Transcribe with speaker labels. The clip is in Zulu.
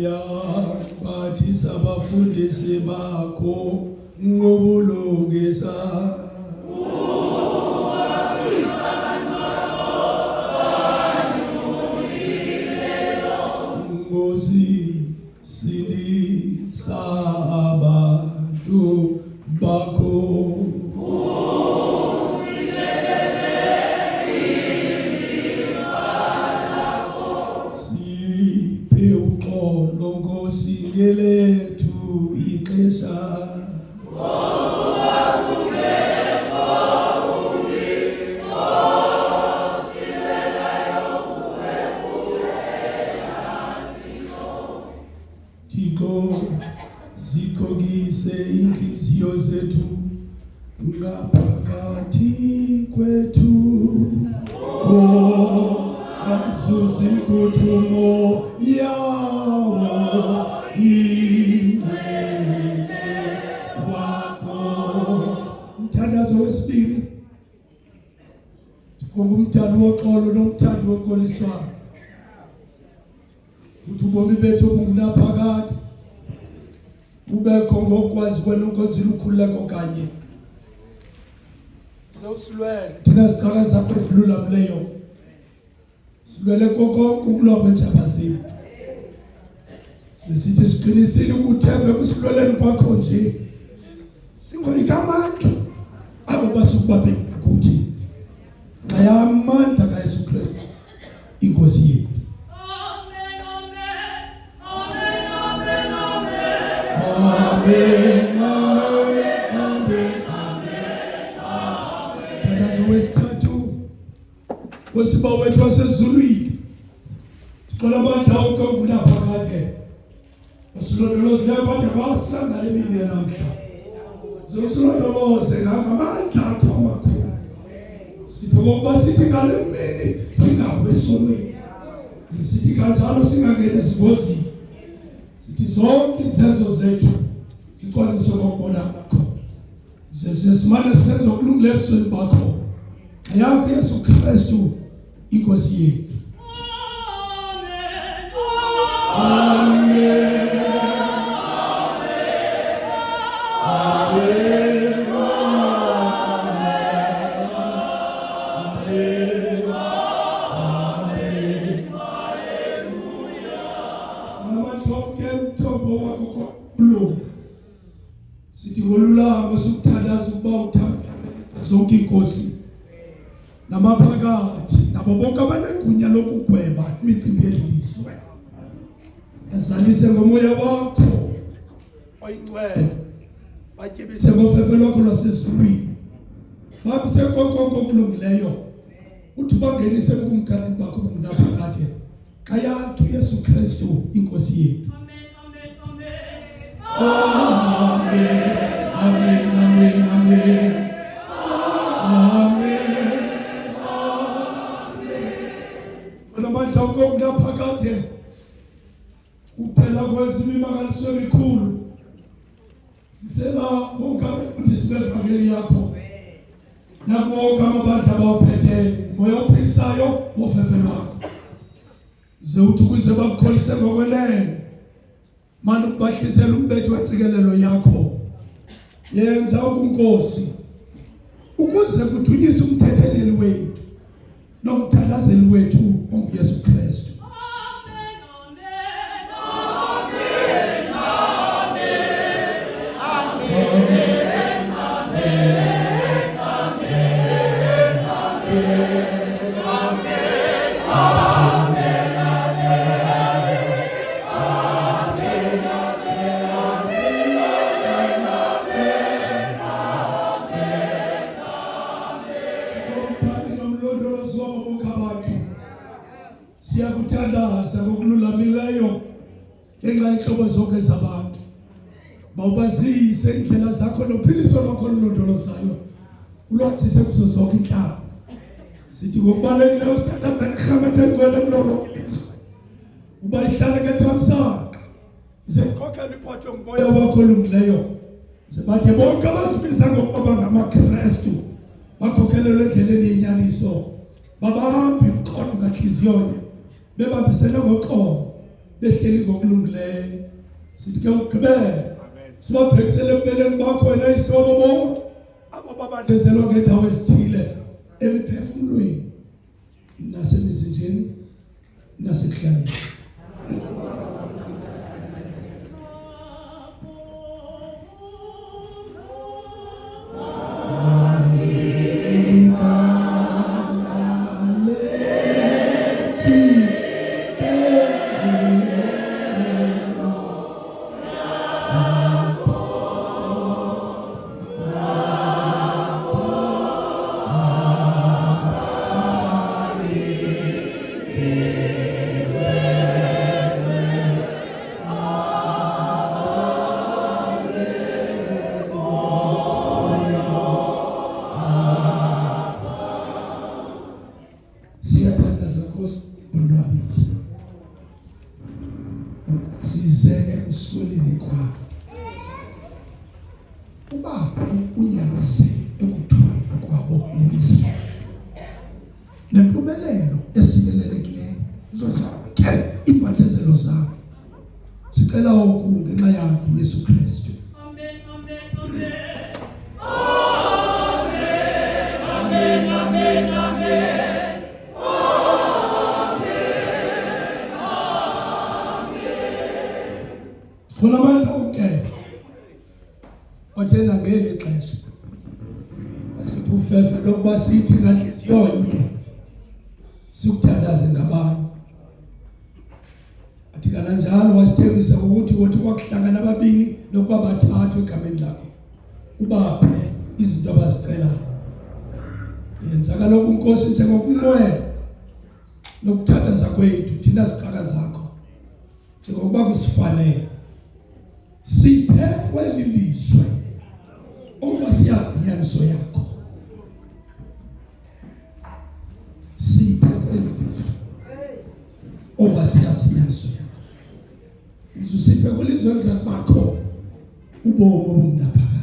Speaker 1: Yabathisa abafundisi bakho ngobulungisa. Sindisa abantu bakho. Siphe uxolo Nkosi ngelethu ixesha. Zikogise inhliziyo zethu ngaphakathi kwethu. Asusi kutumo yawo ingcwele wakho. Mthandazo wesibili. Ngumthando woxolo nomthando wokoliswa. Uthi ubomi bethu bungunaphakade. Ubekho ngokwazi kwena ukonzile ukhululeko kanye. Sewusilwele thina siqala zakho esilulamileyo. Silwele konke ukulwa kwenjabazini. Sithi siqinisile ukuthemba kusilweleni kwakho nje. Singoyika amandla abo basukubabe ukuthi ngayamandla kaYesu Kristu inkosi yethu. Amen, amen, amen, amen. Thandazo wesikhathu wesiba wethu wasezulwini. Sicela amandla onke okunaphakade. Usilondoloze abantu abasangale emini namhla. Zosilondoloze ngamandla akho amakhulu. Sipho ngoba sithi ngale emini singabe esonweni. Sithi kanjalo singangeni ezingozini. Zonke izenzo zethu zikwaniswe ngokubona kwakho. Sesimane senzo kulungile ebusweni bakho. Yakho Yesu Kristu inkosi yethu. Amen. Sithi ngolulama sokuthandaza ukuba uthanda zonke inkosi namaphakathi nabo bonke abanegunya lokugweba imicimbi yelizwe. Azalise ngomoya wakho oyingcwele. Batyebise ngofefe lwakho lwasezulwini. Babise konke okulungileyo. Uthi bangenise kumkani bakho bungunaphakade. Kayakho Yesu Kristu inkosi yethu. Amen, amen, amen, amen. Amen, amen. Unamandla okunaphakade. Uphela kwezimi imangaliso emikhulu. Sela bonke abafundisi bevangeli yakho. Nabonke abantu abawuphethe moya ophilisayo wofefe lwakho. Ze uthi kuze bakukholise ngokwenene. Manje ubahlisela umbetho wentsikelelo yakho. Yenza ubunkosi ukuze kuthunyiswe umthetheleli wethu nomthandazeli wethu onguYesu Kristu. Siyakuthandaza ngokululamileyo ngenxa yenhlobo zonke zabantu. Bawubazise indlela zakho nophiliso lwakho olulondolozayo. Ulwazise kuzo zonke inhlanga. Sithi ngokubalekile sithandaza ngehamete engcwele emlolo ilizwe. Uba ihlale ngethamsanqa. Zekhokhela iphotho ngomoya wakho olungileyo. Zebathe bonke abazibiza ngokuba ngamaKristu bakhokhelelwe endleleni yenyaniso, babambe iqolo ngahliziyonye, bebambisene ngoxolo, behleli ngokulungileyo. Sithi ke ugqibele sibabhekisele empeleni bakho wena isobo bonke abo babandezelwa ngendawo ezithile emiphefumulweni nasemizinjeni nasekuhlaleni. Nempumelelo esimelelekileyo uzozakhe imbandezelo zakho. Sicela oku ngenxa yakho Yesu Kristu.
Speaker 2: Amen, amen, amen. Amen, amen, amen, amen.
Speaker 1: Khona manje uke wathena ngeli xesha asipufefe lokuba sithi nganhliziyonye sikuthandaze ngabantu. Athi kananjalo wasithembisa ukuthi wothi kwakuhlangana ababili nokuba bathathu egameni lakho ubaphe izinto abazicelayo. Yenza kaloku Nkosi njengokunqwela nokuthandaza kwethu thina zixaka zakho njengokuba kusifanele siphe kweli lizwe uma siyazi inyaniso yakho. Siphe kweli lizwe uma siyazi inyaniso yakho. Uzusiphe kwelizwe elizakubakho ubomi obungaphakade.